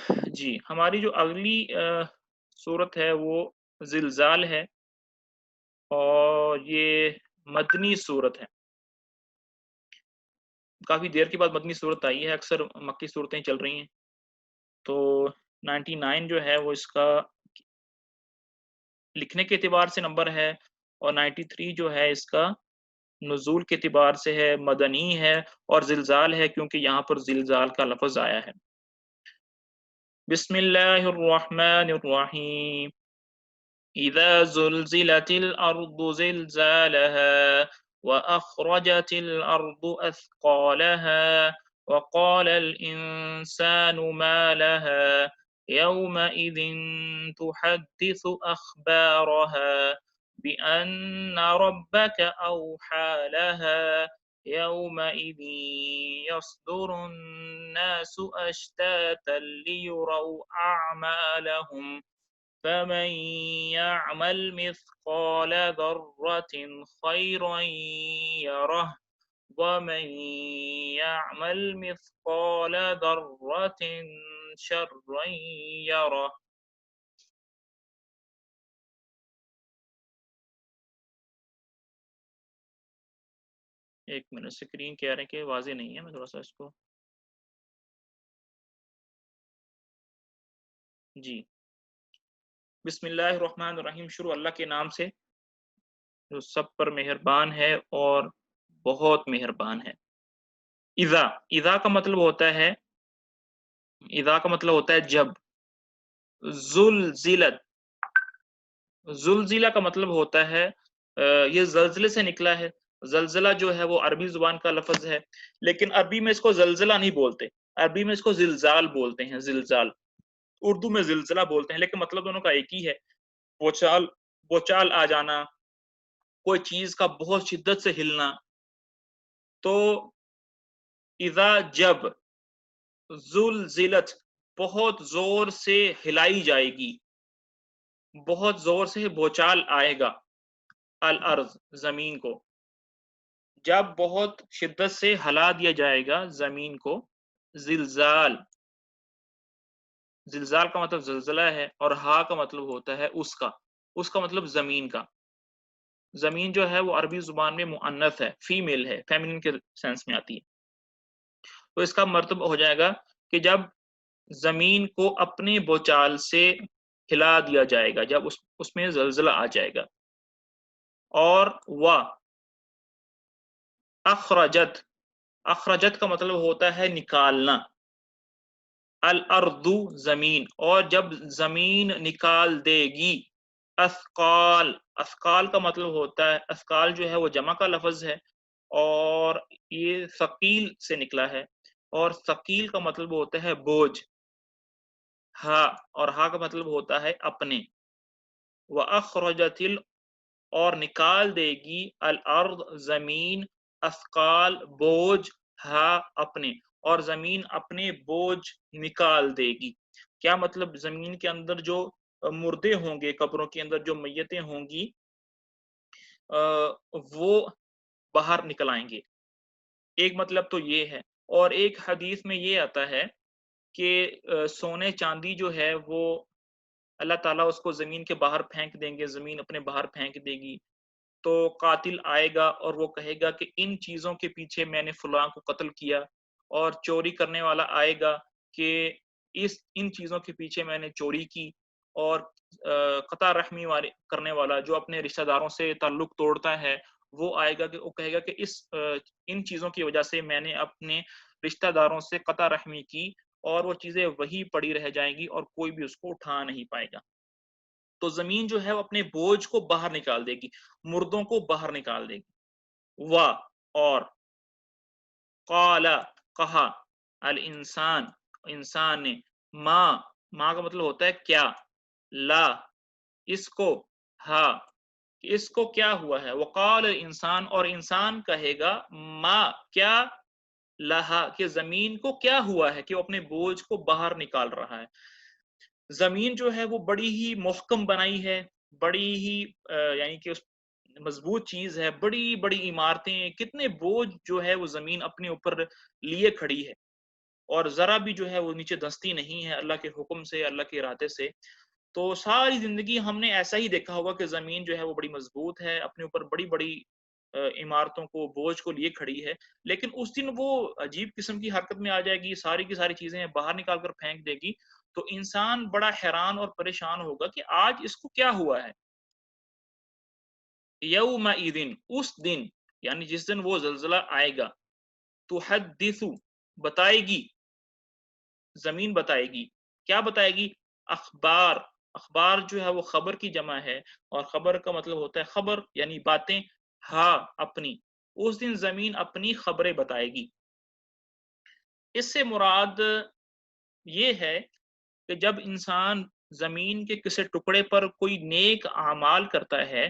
جی ہماری جو اگلی صورت ہے وہ زلزال ہے، اور یہ مدنی صورت ہے۔ کافی دیر کے بعد مدنی صورت آئی ہے، اکثر مکی صورتیں چل رہی ہیں۔ تو 99 جو ہے وہ اس کا لکھنے کے اعتبار سے نمبر ہے، اور 93 جو ہے اس کا نزول کے اعتبار سے ہے، مدنی ہے، اور زلزال ہے کیونکہ یہاں پر زلزال کا لفظ آیا ہے۔ بسم اللہ الرحمن الرحیم۔ اذا زلزلت الارض زلزالها واخرجت الارض اثقالها وقال الانسان ما لها يومئذ تحدث اخبارها بان ربك اوحى لها يومئذ يصدر الناس اشتاتا ليروا اعمالهم فمن يعمل مثقال ذرة خيرا يره ومن يعمل مثقال ذرة شرا يره۔ ایک منٹ، اسکرین کہہ رہے ہیں کہ واضح نہیں ہے، میں تھوڑا سا اس کو جی بسم اللہ الرحمن الرحیم، شروع اللہ کے نام سے جو سب پر مہربان ہے اور بہت مہربان ہے۔ اذا کا مطلب ہوتا ہے، اذا کا مطلب ہوتا ہے جب۔ زلزلت، زلزلہ کا مطلب ہوتا ہے یہ زلزلے سے نکلا ہے۔ زلزلہ جو ہے وہ عربی زبان کا لفظ ہے، لیکن عربی میں اس کو زلزلہ نہیں بولتے، عربی میں اس کو زلزال بولتے ہیں، زلزال۔ اردو میں زلزلہ بولتے ہیں، لیکن مطلب دونوں کا ایک ہی ہے، بوچال، بوچال آ جانا، کوئی چیز کا بہت شدت سے ہلنا۔ تو اذا جب، زلزلت بہت زور سے ہلائی جائے گی، بہت زور سے بوچال آئے گا، الارض زمین کو، جب بہت شدت سے ہلا دیا جائے گا زمین کو۔ زلزال، زلزال کا مطلب زلزلہ ہے، اور ہا کا مطلب ہوتا ہے اس کا مطلب زمین کا۔ زمین جو ہے وہ عربی زبان میں مؤنث ہے، فیمیل ہے، فیمنن کے سینس میں آتی ہے۔ تو اس کا مطلب ہو جائے گا کہ جب زمین کو اپنے بوچال سے ہلا دیا جائے گا، جب اس میں زلزلہ آ جائے گا۔ اور اخرجت، اخرجت کا مطلب ہوتا ہے نکالنا، الارض زمین، اور جب زمین نکال دے گی، اثقال، اثقال کا مطلب ہوتا ہے، اثقال جو ہے وہ جمع کا لفظ ہے، اور یہ ثقیل سے نکلا ہے، اور ثقیل کا مطلب ہوتا ہے بوجھ، ہا، اور ہا کا مطلب ہوتا ہے اپنے۔ وَأَخْرَجَتِ، اور نکال دے گی، الارض زمین، اثقال بوجھ، ہا اپنے، اور زمین اپنے بوجھ نکال دے گی۔ کیا مطلب؟ زمین کے اندر جو مردے ہوں گے، قبروں کے اندر جو میتیں ہوں گی وہ باہر نکل آئیں گے، ایک مطلب تو یہ ہے۔ اور ایک حدیث میں یہ آتا ہے کہ سونے چاندی جو ہے وہ اللہ تعالیٰ اس کو زمین کے باہر پھینک دیں گے، زمین اپنے باہر پھینک دے گی، تو قاتل آئے گا اور وہ کہے گا کہ ان چیزوں کے پیچھے میں نے فلاں کو قتل کیا، اور چوری کرنے والا آئے گا کہ ان چیزوں کے پیچھے میں نے چوری کی، اور قطع رحمی والے کرنے والا جو اپنے رشتہ داروں سے تعلق توڑتا ہے وہ آئے گا کہ وہ کہے گا کہ ان چیزوں کی وجہ سے میں نے اپنے رشتہ داروں سے قطع رحمی کی، اور وہ چیزیں وہی پڑی رہ جائیں گی اور کوئی بھی اس کو اٹھا نہیں پائے گا۔ تو زمین جو ہے وہ اپنے بوجھ کو باہر نکال دے گی، مردوں کو باہر نکال دے گی۔ اور قال، کہا، الانسان، انسان نے، ماں کا مطلب ہوتا ہے کیا، لا، اس کو، ہا، اس کو کیا ہوا ہے، وقال الانسان، اور انسان کہے گا، کیا، لہا، کہ زمین کو کیا ہوا ہے کہ وہ اپنے بوجھ کو باہر نکال رہا ہے۔ زمین جو ہے وہ بڑی ہی محکم بنائی ہے، بڑی ہی یعنی کہ مضبوط چیز ہے، بڑی بڑی عمارتیں، کتنے بوجھ جو ہے وہ زمین اپنے اوپر لیے کھڑی ہے، اور ذرا بھی جو ہے وہ نیچے دھنستی نہیں ہے اللہ کے حکم سے، اللہ کے ارادے سے۔ تو ساری زندگی ہم نے ایسا ہی دیکھا ہوگا کہ زمین جو ہے وہ بڑی مضبوط ہے، اپنے اوپر بڑی بڑی عمارتوں کو، بوجھ کو لیے کھڑی ہے، لیکن اس دن وہ عجیب قسم کی حرکت میں آ جائے گی، ساری کی ساری چیزیں باہر نکال کر پھینک دے گی، تو انسان بڑا حیران اور پریشان ہوگا کہ آج اس کو کیا ہوا ہے۔ یومئذ، اس دن، یعنی جس دن وہ زلزلہ آئے گا، تحدث، بتائے گی، زمین بتائے گی، کیا بتائے گی؟ اخبار، اخبار جو ہے وہ خبر کی جمع ہے، اور خبر کا مطلب ہوتا ہے خبر یعنی باتیں، ہاں اپنی، اس دن زمین اپنی خبریں بتائے گی۔ اس سے مراد یہ ہے کہ جب انسان زمین کے کسی ٹکڑے پر کوئی نیک اعمال کرتا ہے،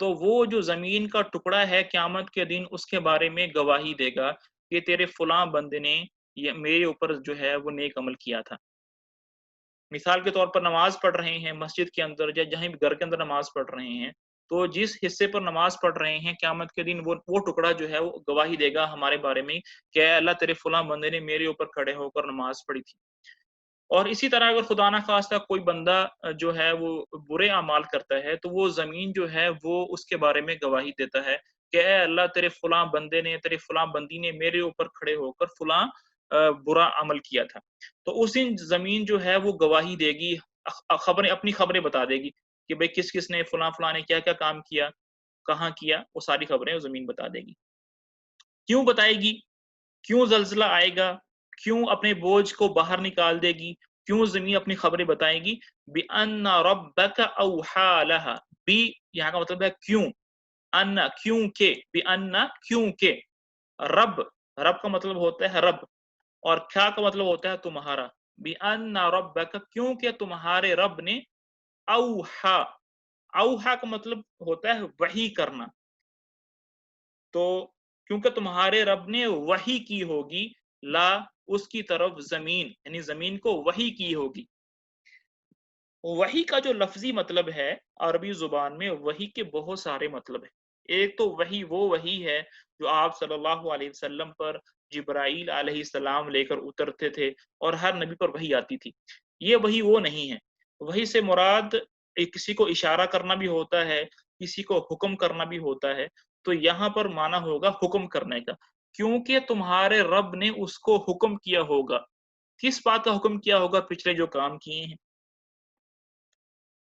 تو وہ جو زمین کا ٹکڑا ہے قیامت کے دن اس کے بارے میں گواہی دے گا کہ تیرے فلاں بندے نے یہ میرے اوپر جو ہے وہ نیک عمل کیا تھا۔ مثال کے طور پر نماز پڑھ رہے ہیں مسجد کے اندر یا جہیں بھی گھر کے اندر نماز پڑھ رہے ہیں، تو جس حصے پر نماز پڑھ رہے ہیں قیامت کے دن وہ ٹکڑا جو ہے وہ گواہی دے گا ہمارے بارے میں کہ اے اللہ تیرے فلاں بندے نے میرے اوپر کھڑے ہو کر نماز پڑھی تھی۔ اور اسی طرح اگر خدا نہ خواستہ کوئی بندہ جو ہے وہ برے اعمال کرتا ہے، تو وہ زمین جو ہے وہ اس کے بارے میں گواہی دیتا ہے کہ اے اللہ تیرے فلاں بندے نے، تیرے فلاں بندی نے میرے اوپر کھڑے ہو کر فلاں برا عمل کیا تھا۔ تو اس دن زمین جو ہے وہ گواہی دے گی، خبریں، اپنی خبریں بتا دے گی کہ بھئی کس کس نے، فلاں فلاں نے کیا کیا کام کیا، کہاں کیا، وہ ساری خبریں وہ زمین بتا دے گی۔ کیوں بتائے گی؟ کیوں زلزلہ آئے گا؟ کیوں اپنے بوجھ کو باہر نکال دے گی؟ کیوں زمین اپنی خبریں بتائے گی؟ بِأَنَّ رَبَّكَ أَوْحَىٰ لَهَا، بی یہاں کا مطلب ہے کیوں، ان کیونکہ، بِأَنَّ کیونکہ، رب، رب کا مطلب ہوتا ہے رب، اور کیا کا مطلب ہوتا ہے تمہارا، بِأَنَّ رَبَّكَ کیونکہ تمہارے رب نے، اوحا، اوحا کا مطلب ہوتا ہے وحی کرنا، تو کیونکہ تمہارے رب نے وحی کی ہوگی، لا، اس کی طرف زمین، یعنی زمین کو وحی کی ہوگی۔ وحی کا جو لفظی مطلب ہے عربی زبان میں، وحی کے بہت سارے مطلب ہیں۔ ایک تو وحی وہ وحی ہے جو آپ صلی اللہ علیہ وسلم پر جبرائیل علیہ السلام لے کر اترتے تھے اور ہر نبی پر وحی آتی تھی۔ یہ وحی وہ نہیں ہے۔ وحی سے مراد کسی کو اشارہ کرنا بھی ہوتا ہے، کسی کو حکم کرنا بھی ہوتا ہے، تو یہاں پر معنی ہوگا حکم کرنے کا، کیونکہ تمہارے رب نے اس کو حکم کیا ہوگا۔ کس بات کا حکم کیا ہوگا؟ پچھلے جو کام کیے ہیں۔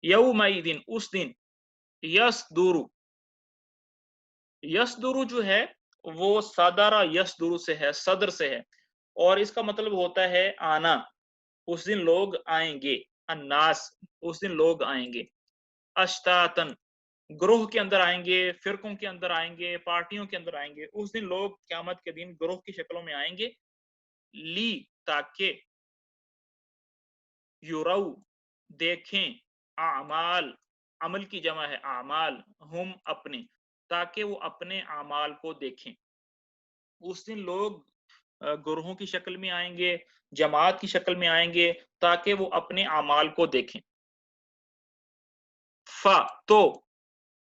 یومئذ، اس دن، یصدر، یصدر جو ہے وہ صدر یصدر سے ہے، صدر سے ہے، اور اس کا مطلب ہوتا ہے آنا۔ اس دن لوگ آئیں گے، الناس، اس دن لوگ آئیں گے، اشتاتن، گروہ کے اندر آئیں گے، فرقوں کے اندر آئیں گے، پارٹیوں کے اندر آئیں گے۔ اس دن لوگ قیامت کے دن گروہ کی شکلوں میں آئیں گے، لی، تاکہ، یورو، دیکھیں، اعمال، عمل کی جمع ہے اعمال، ہم، اپنے، تاکہ وہ اپنے اعمال کو دیکھیں۔ اس دن لوگ گروہوں کی شکل میں آئیں گے، جماعت کی شکل میں آئیں گے، تاکہ وہ اپنے اعمال کو دیکھیں۔ تو،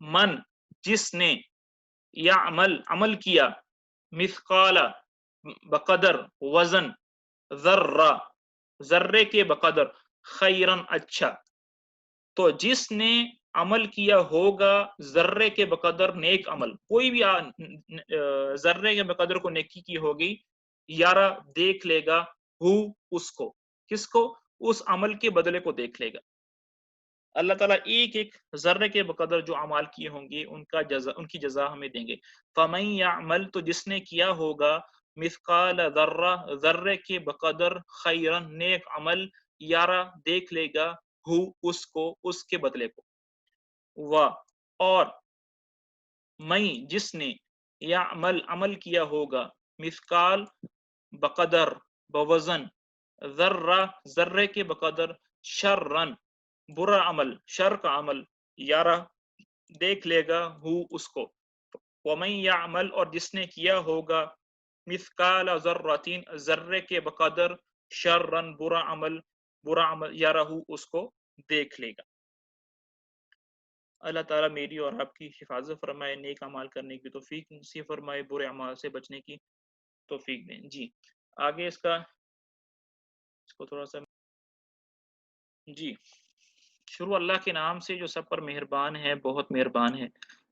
من، جس نے، یعمل، عمل کیا، مثقال، بقدر، وزن، ذرہ، ذرے کے بقدر، خیرن، اچھا، تو جس نے عمل کیا ہوگا ذرے کے بقدر نیک عمل، کوئی بھی ذرے کے بقدر کو نیکی کی ہوگی، یارا، دیکھ لے گا، ہو، اس کو، کس کو؟ اس عمل کے بدلے کو دیکھ لے گا۔ اللہ تعالیٰ ایک ایک ذرے کے بقدر جو اعمال کیے ہوں گے ان کی جزا ہمیں دیں گے۔ فَمَن يَعْمَلْ، تو جس نے کیا ہوگا، مثقال ذرہ، ذرے کے بقدر، خیرن، نیک عمل، یارا، دیکھ لے گا، ہو، اس کو، اس کے بدلے کو، اور میں، جس نے، یعمل، عمل کیا ہوگا، مثقال، بقدر، بوزن، ذرہ، ذرے کے بقدر، شرن، برا عمل، شر کا عمل، یارا، دیکھ لے گا، ہو، اس کو، ومن یعمل، اور جس نے کیا ہوگا، مثقال ذرۃ، ذرے کے بقدر، شرن، برا عمل، یارا، ہو، اس کو دیکھ لے گا۔ اللہ تعالیٰ میری اور آپ کی حفاظت فرمائے، نیک اعمال کرنے کی توفیق نصیب فرمائے، برے اعمال سے بچنے کی توفیق دیں۔ جی، آگے اس کا اس کو تھوڑا سا جی، شروع اللہ کے نام سے جو سب پر مہربان ہے، بہت مہربان ہے۔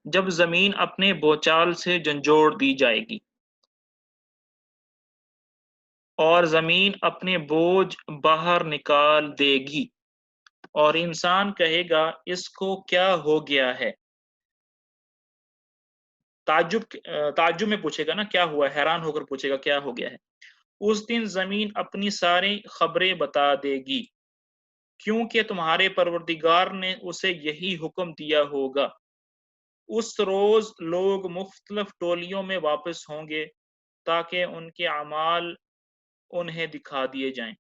جب زمین اپنے بوچال سے جھنجھوڑ دی جائے گی اور زمین اپنے بوجھ باہر نکال دے گی اور انسان کہے گا اس کو کیا ہو گیا ہے۔ تعجب میں پوچھے گا نا کیا ہوا ہے، حیران ہو کر پوچھے گا کیا ہو گیا ہے۔ اس دن زمین اپنی ساری خبریں بتا دے گی کیونکہ تمہارے پروردگار نے اسے یہی حکم دیا ہوگا۔ اس روز لوگ مختلف ٹولیوں میں واپس ہوں گے تاکہ ان کے اعمال انہیں دکھا دیے جائیں۔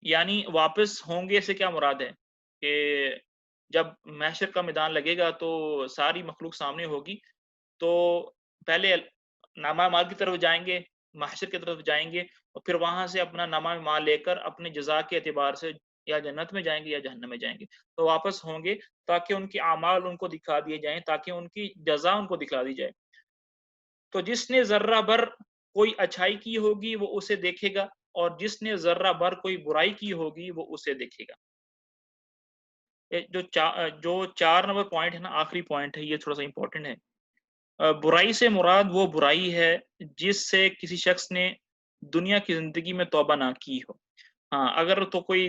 یعنی واپس ہوں گے سے کیا مراد ہے کہ جب محشر کا میدان لگے گا تو ساری مخلوق سامنے ہوگی، تو پہلے نامہ اعمال کی طرف جائیں گے، محشر کی طرف جائیں گے اور پھر وہاں سے اپنا نامہ اعمال لے کر اپنے جزا کے اعتبار سے یا جنت میں جائیں گے یا جہنم میں جائیں گے، تو واپس ہوں گے تاکہ ان کے اعمال ان کو دکھا دیے جائیں، تاکہ ان کی جزا ان کو دکھا دی جائے۔ تو جس نے ذرہ بھر کوئی اچھائی کی ہوگی وہ اسے دیکھے گا اور جس نے ذرہ بھر کوئی برائی کی ہوگی وہ اسے دیکھے گا۔ جو 4 نمبر پوائنٹ ہے نا، آخری پوائنٹ ہے، یہ تھوڑا سا امپورٹنٹ ہے۔ برائی سے مراد وہ برائی ہے جس سے کسی شخص نے دنیا کی زندگی میں توبہ نہ کی ہو۔ ہاں، اگر تو کوئی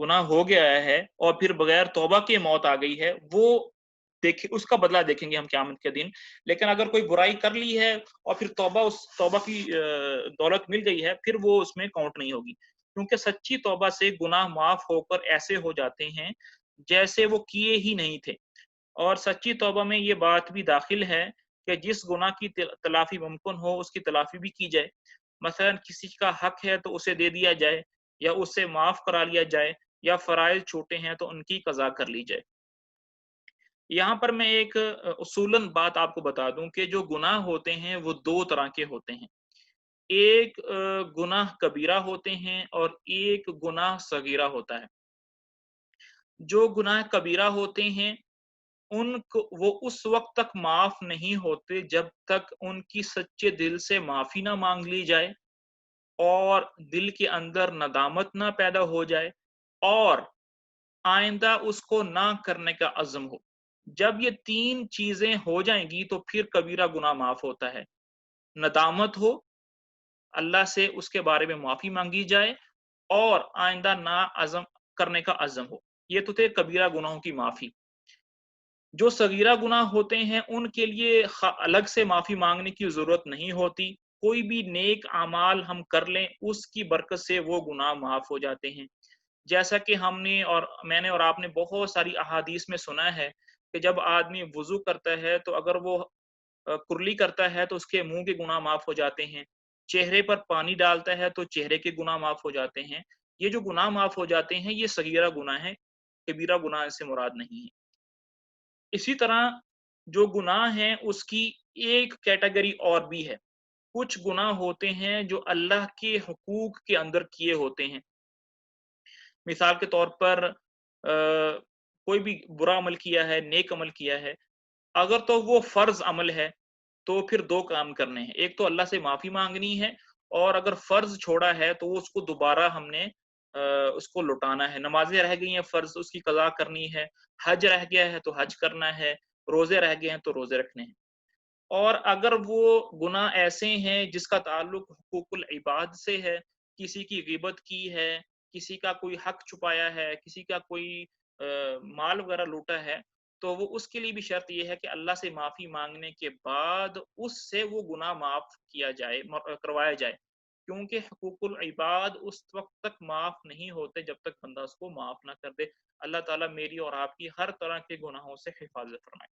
گناہ ہو گیا ہے اور پھر بغیر توبہ کے موت آ گئی ہے، وہ دیکھیں، اس کا بدلہ دیکھیں گے ہم قیامت کے دن۔ لیکن اگر کوئی برائی کر لی ہے اور پھر اس توبہ کی دولت مل گئی ہے، پھر وہ اس میں کاؤنٹ نہیں ہوگی، کیونکہ سچی توبہ سے گناہ معاف ہو کر ایسے ہو جاتے ہیں جیسے وہ کیے ہی نہیں تھے۔ اور سچی توبہ میں یہ بات بھی داخل ہے کہ جس گناہ کی تلافی ممکن ہو اس کی تلافی بھی کی جائے۔ مثلا کسی کا حق ہے تو اسے دے دیا جائے یا اسے معاف کرا لیا جائے، یا فرائض چھوٹے ہیں تو ان کی قضا کر لی جائے۔ یہاں پر میں ایک اصولاً بات آپ کو بتا دوں کہ جو گناہ ہوتے ہیں وہ 2 طرح کے ہوتے ہیں۔ ایک گناہ کبیرہ ہوتے ہیں اور ایک گناہ صغیرہ ہوتا ہے۔ جو گناہ کبیرہ ہوتے ہیں ان کو وہ اس وقت تک معاف نہیں ہوتے جب تک ان کی سچے دل سے معافی نہ مانگ لی جائے اور دل کے اندر ندامت نہ پیدا ہو جائے اور آئندہ اس کو نہ کرنے کا عزم ہو۔ جب یہ 3 چیزیں ہو جائیں گی تو پھر کبیرہ گناہ معاف ہوتا ہے۔ ندامت ہو، اللہ سے اس کے بارے میں معافی مانگی جائے اور آئندہ نہ عزم کرنے کا عزم ہو۔ یہ تو تھے کبیرہ گناہوں کی معافی۔ جو صغیرہ گناہ ہوتے ہیں ان کے لیے الگ سے معافی مانگنے کی ضرورت نہیں ہوتی، کوئی بھی نیک اعمال ہم کر لیں اس کی برکت سے وہ گناہ معاف ہو جاتے ہیں۔ جیسا کہ ہم نے اور میں نے اور آپ نے بہت ساری احادیث میں سنا ہے کہ جب آدمی وضو کرتا ہے تو اگر وہ کرلی کرتا ہے تو اس کے منہ کے گناہ معاف ہو جاتے ہیں، چہرے پر پانی ڈالتا ہے تو چہرے کے گناہ معاف ہو جاتے ہیں۔ یہ جو گناہ معاف ہو جاتے ہیں یہ صغیرہ گناہ ہے، کبیرہ گناہ سے مراد نہیں ہے۔ اسی طرح جو گناہ ہیں اس کی ایک کیٹیگری اور بھی ہے۔ کچھ گناہ ہوتے ہیں جو اللہ کے حقوق کے اندر کیے ہوتے ہیں۔ مثال کے طور پر کوئی بھی برا عمل کیا ہے، نیک عمل کیا ہے، اگر تو وہ فرض عمل ہے تو پھر 2 کام کرنے ہیں۔ ایک تو اللہ سے معافی مانگنی ہے، اور اگر فرض چھوڑا ہے تو اس کو دوبارہ ہم نے اس کو لوٹانا ہے۔ نمازیں رہ گئی ہیں فرض، اس کی قضا کرنی ہے، حج رہ گیا ہے تو حج کرنا ہے، روزے رہ گئے ہیں تو روزے رکھنے ہیں۔ اور اگر وہ گناہ ایسے ہیں جس کا تعلق حقوق العباد سے ہے، کسی کی غیبت کی ہے، کسی کا کوئی حق چھپایا ہے، کسی کا کوئی مال وغیرہ لوٹا ہے، تو وہ اس کے لیے بھی شرط یہ ہے کہ اللہ سے معافی مانگنے کے بعد اس سے وہ گناہ معاف کیا جائے، کروایا جائے، کیونکہ حقوق العباد اس وقت تک معاف نہیں ہوتے جب تک بندہ اس کو معاف نہ کر دے۔ اللہ تعالیٰ میری اور آپ کی ہر طرح کے گناہوں سے حفاظت فرمائے۔